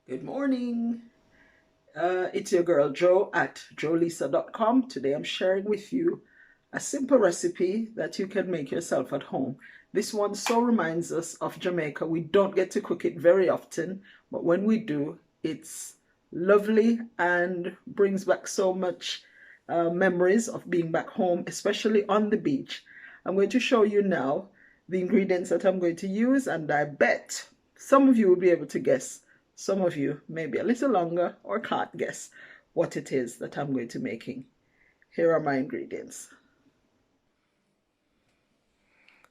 Good morning. It's your girl Joe at joeleisa.com. Today I'm sharing with you a simple recipe that you can make yourself at home. This one so reminds us of Jamaica. We don't get to cook it very often, but when we do, it's lovely and brings back so much memories of being back home, especially on the beach. I'm going to show you now the ingredients that I'm going to use, and I bet some of you will be able to guess. Some of you maybe a little longer or can't guess what it is that I'm going to be making. Here are my ingredients.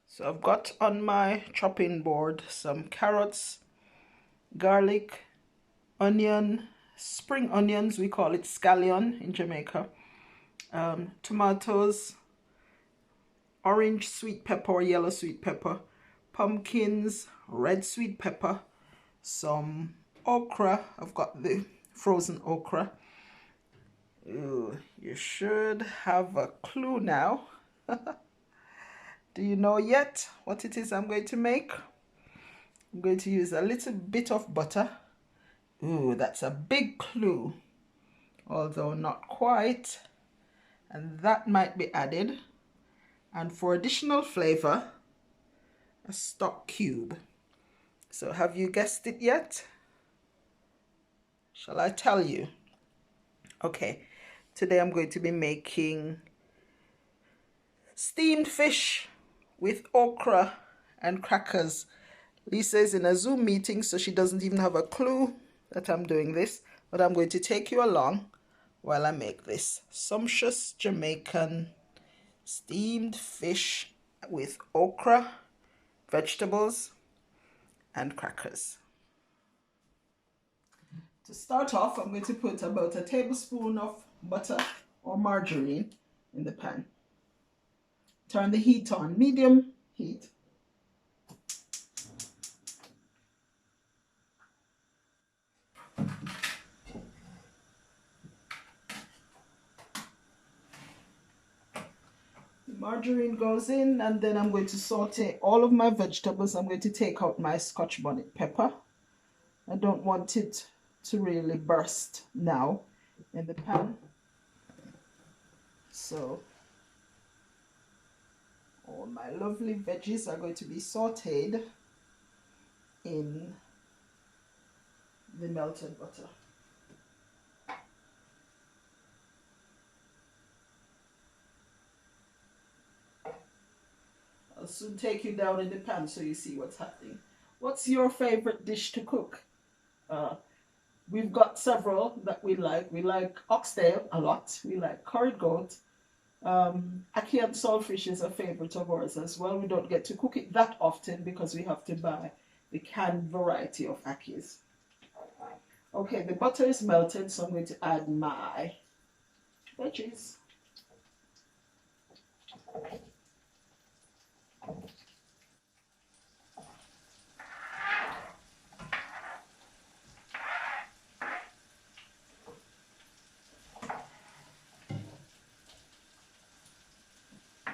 So I've got on my chopping board some carrots, garlic, onion, spring onions, we call it scallion in Jamaica, tomatoes, orange sweet pepper or yellow sweet pepper, pumpkins, red sweet pepper, some okra. I've got the frozen okra. Ooh, you should have a clue now. Do you know yet what it is I'm going to make? I'm going to use a little bit of butter. Ooh, that's a big clue, although not quite. And that might be added. And for additional flavor, a stock cube. So have you guessed it yet? Shall I tell you? Okay, today I'm going to be making steamed fish with okra and crackers. Lisa is in a Zoom meeting, so she doesn't even have a clue that I'm doing this, but I'm going to take you along while I make this sumptuous Jamaican steamed fish with okra, vegetables, and crackers. To start off, I'm going to put about a tablespoon of butter or margarine in the pan. Turn the heat on, medium heat. The margarine goes in, and then I'm going to saute all of my vegetables. I'm going to take out my Scotch bonnet pepper. I don't want it to really burst now in the pan. So all my lovely veggies are going to be sauteed in the melted butter. I'll soon take you down in the pan so you see what's happening. What's your favorite dish to cook? We've got several that we like. We like oxtail a lot. We like curried goat. Ackee and saltfish is a favorite of ours as well. We don't get to cook it that often because we have to buy the canned variety of ackees. Okay, the butter is melted, so I'm going to add my veggies.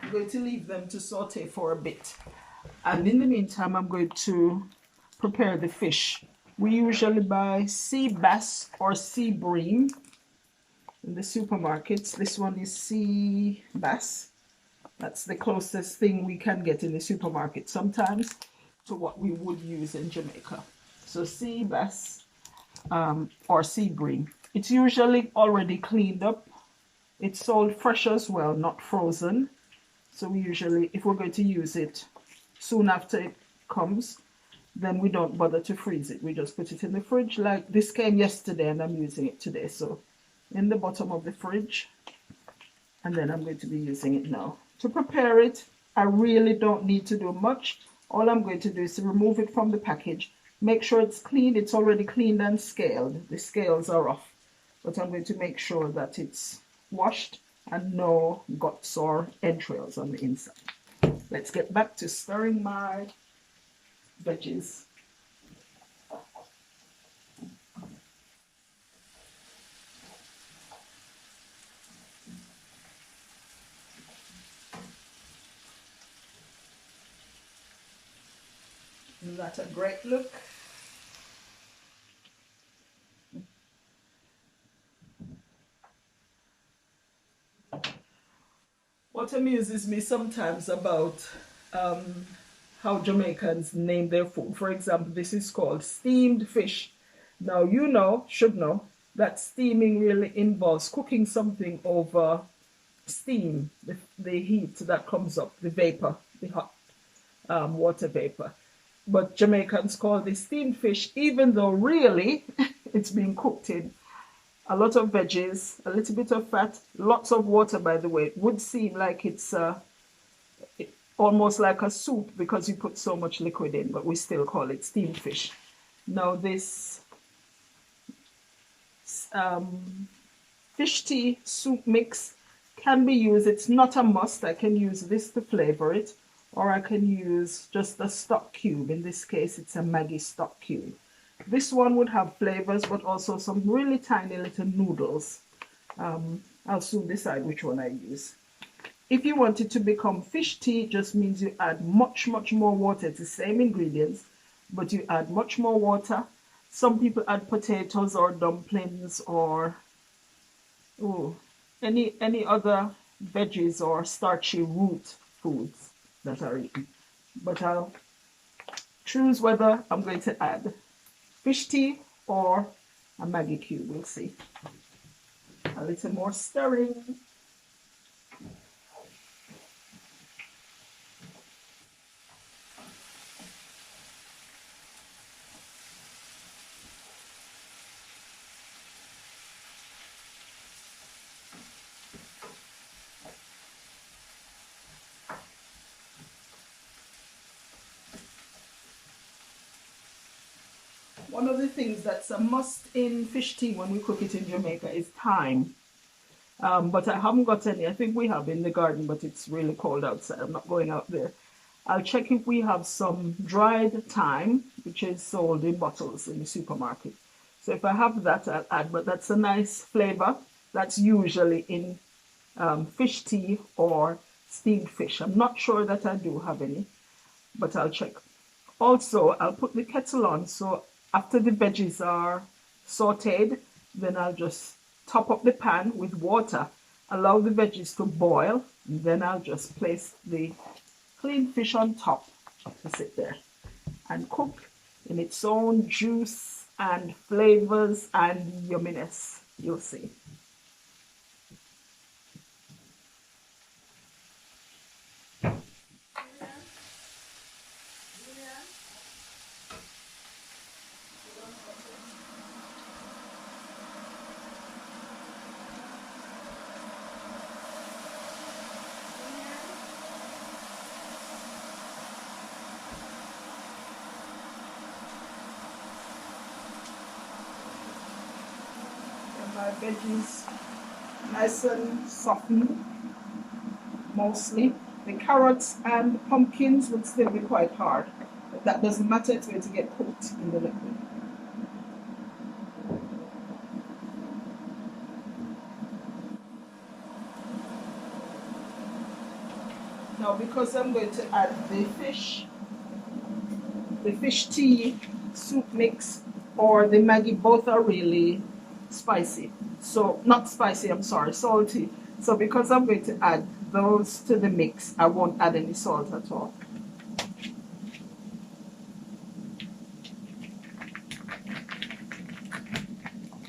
I'm going to leave them to saute for a bit. And in the meantime, I'm going to prepare the fish. We usually buy sea bass or sea bream in the supermarkets. This one is sea bass. That's the closest thing we can get in the supermarket sometimes to what we would use in Jamaica. So sea bass or sea bream. It's usually already cleaned up. It's sold fresh as well, not frozen. So we usually, if we're going to use it soon after it comes, then we don't bother to freeze it. We just put it in the fridge. Like this came yesterday and I'm using it today. So in the bottom of the fridge, and then I'm going to be using it now. To prepare it, I really don't need to do much. All I'm going to do is to remove it from the package. Make sure it's clean. It's already cleaned and scaled. The scales are off. But I'm going to make sure that it's washed and no guts or entrails on the inside. Let's get back to stirring my veggies. Isn't that a great look? What amuses me sometimes about how Jamaicans name their food. For example, this is called steamed fish. Now, you know, should know, that steaming really involves cooking something over steam, the heat that comes up, the vapor, the hot water vapor. But Jamaicans call this steamed fish, even though really it's being cooked in a lot of veggies, a little bit of fat, lots of water, by the way. It would seem like it's almost like a soup because you put so much liquid in, but we still call it steamed fish. Now, this fish tea soup mix can be used. It's not a must. I can use this to flavor it, or I can use just a stock cube. In this case, it's a Maggi stock cube. This one would have flavors, but also some really tiny little noodles. I'll soon decide which one I use. If you want it to become fish tea, it just means you add much more water. It's the same ingredients, but you add much more water. Some people add potatoes or dumplings or any other veggies or starchy root foods that are eaten. But I'll choose whether I'm going to add fish tea or a Maggi cube. We'll see. A little more stirring. One of the things that's a must in fish tea when we cook it in Jamaica is thyme. But I haven't got any. I think we have in the garden, but it's really cold outside. I'm not going out there. I'll check if we have some dried thyme, which is sold in bottles in the supermarket. So if I have that, I'll add. But that's a nice flavor. That's usually in fish tea or steamed fish. I'm not sure that I do have any, but I'll check. Also, I'll put the kettle on, so after the veggies are sauteed, then I'll just top up the pan with water, allow the veggies to boil, and then I'll just place the clean fish on top to sit there and cook in its own juice and flavors and yumminess. You'll see. My veggies nice and softened, mostly. The carrots and pumpkins would still be quite hard, but that doesn't matter, it's going to get cooked in the liquid. Now, because I'm going to add the fish tea soup mix or the Maggi, both are really spicy. So, not spicy, I'm sorry, salty. So because I'm going to add those to the mix, I won't add any salt at all.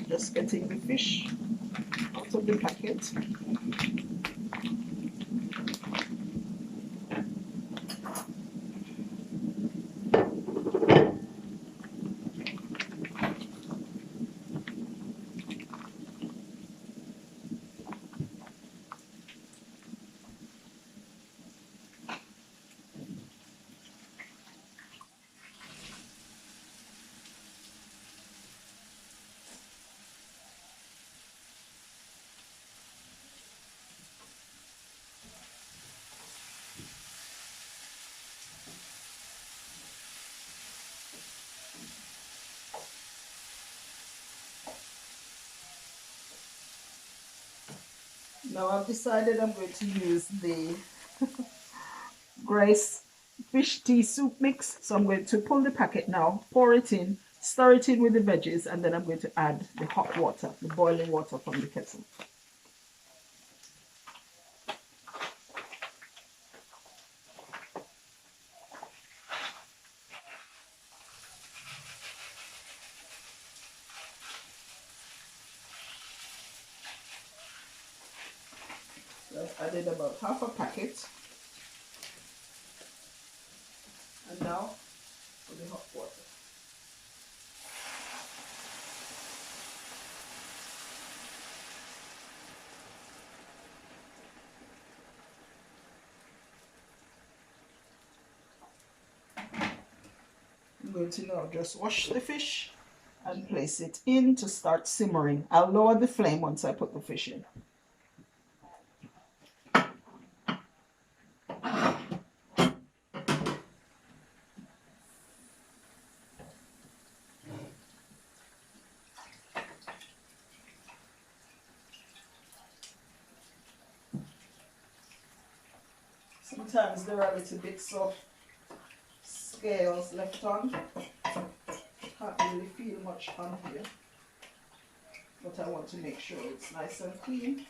Just getting the fish out of the packet. Now I've decided I'm going to use the Grace fish tea soup mix. So I'm going to pull the packet now, pour it in, stir it in with the veggies, and then I'm going to add the hot water, the boiling water from the kettle. added about half a packet. And now for the hot water. I'm going to now just wash the fish and place it in to start simmering. I'll lower the flame once I put the fish in. Sometimes there are little bits of scales left on. Can't really feel much on here, but I want to make sure it's nice and clean.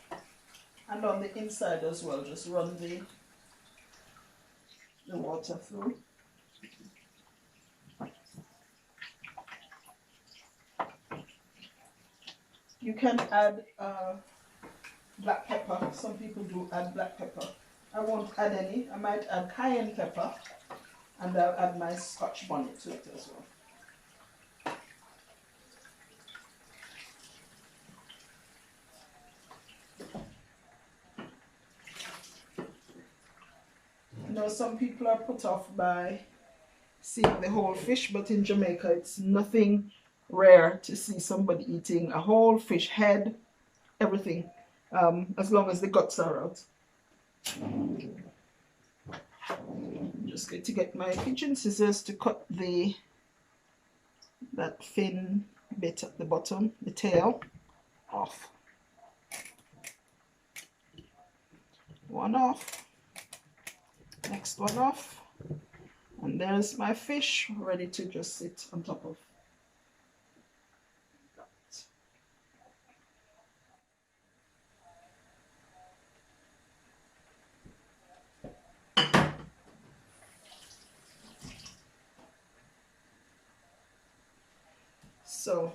And on the inside as well, just run the water through. You can add black pepper. Some people do add black pepper. I won't add any. I might add cayenne pepper, and I'll add my Scotch bonnet to it as well. I know some people are put off by seeing the whole fish, but in Jamaica it's nothing rare to see somebody eating a whole fish, head, everything, as long as the guts are out. I'm just going to get my kitchen scissors to cut that thin bit at the bottom, the tail, off. One off, next one off, and there's my fish ready to just sit on top of that. So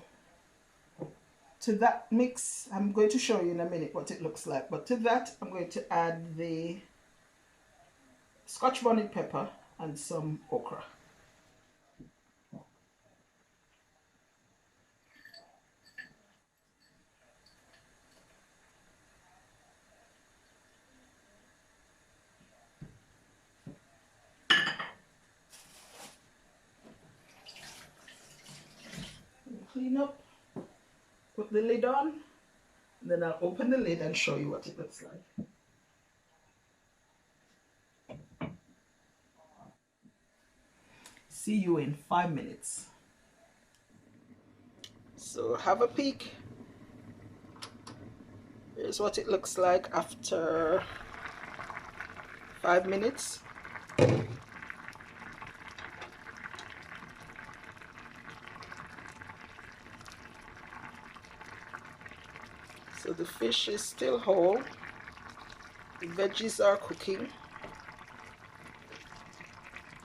to that mix, I'm going to show you in a minute what it looks like, but to that I'm going to add the Scotch bonnet pepper and some okra. Clean up, put the lid on, and then I'll open the lid and show you what it looks like. See you in 5 minutes. So have a peek. Here's what it looks like after 5 minutes. So the fish is still whole. The veggies are cooking.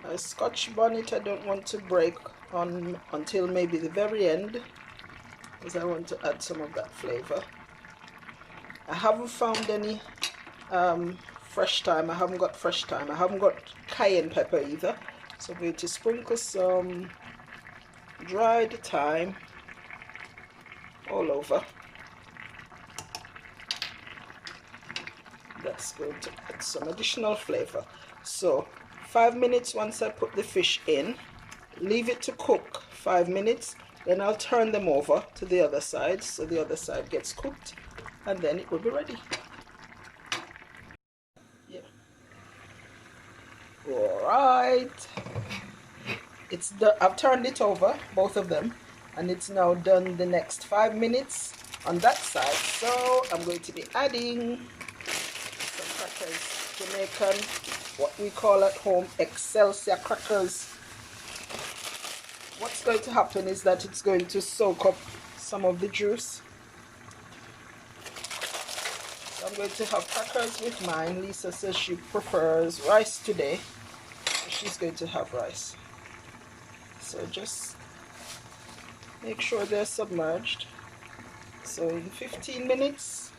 My Scotch bonnet I don't want to break on until maybe the very end, because I want to add some of that flavor. I haven't found any fresh thyme. I haven't got fresh thyme. I haven't got cayenne pepper either. So I'm going to sprinkle some dried thyme all over. That's going to add some additional flavor. So 5 minutes once I put the fish in, leave it to cook 5 minutes, then I'll turn them over to the other side so the other side gets cooked, and then it will be ready. Yeah. Alright, it's done. I've turned it over, both of them, and it's now done the next 5 minutes on that side. So I'm going to be adding some crackers, Jamaican, what we call at home Hellshire crackers. What's going to happen is that it's going to soak up some of the juice. So I'm going to have crackers with mine. Lisa says she prefers rice today, so she's going to have rice. So just make sure they're submerged. So in 15 minutes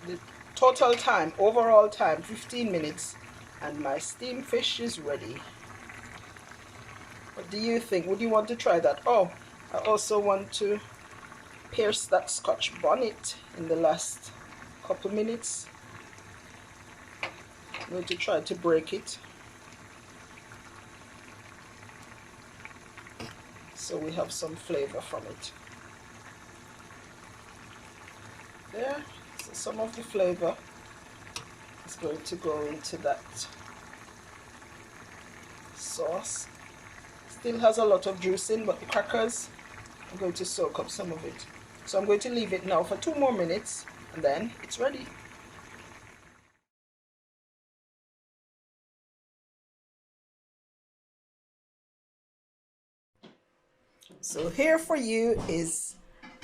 the total time, overall time, 15 minutes, and my steamed fish is ready. What do you think? Would you want to try that? Oh, I also want to pierce that Scotch bonnet in the last couple minutes. I'm going to try to break it so we have some flavor from it. There, so some of the flavor is going to go into that sauce. Still has a lot of juice in, but the crackers are going to soak up some of it. So I'm going to leave it now for 2 more minutes and then it's ready. So here for you is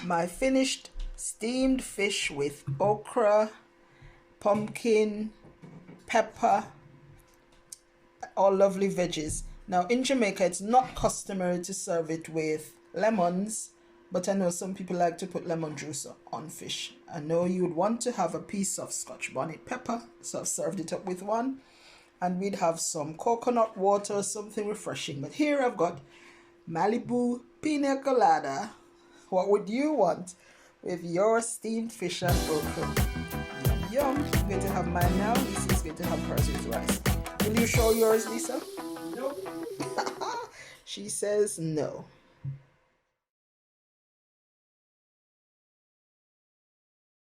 my finished steamed fish with okra, pumpkin, pepper, all lovely veggies. Now in Jamaica it's not customary to serve it with lemons, but I know some people like to put lemon juice on fish. I know you would want to have a piece of Scotch bonnet pepper, so I've served it up with one, and we'd have some coconut water, something refreshing. But here I've got Malibu Pina Colada. What would you want with your steamed fish and okra? Yum yum. I'm going to have mine now. Lisa's going to have hers with rice. Will you show yours, Lisa? No. She says no.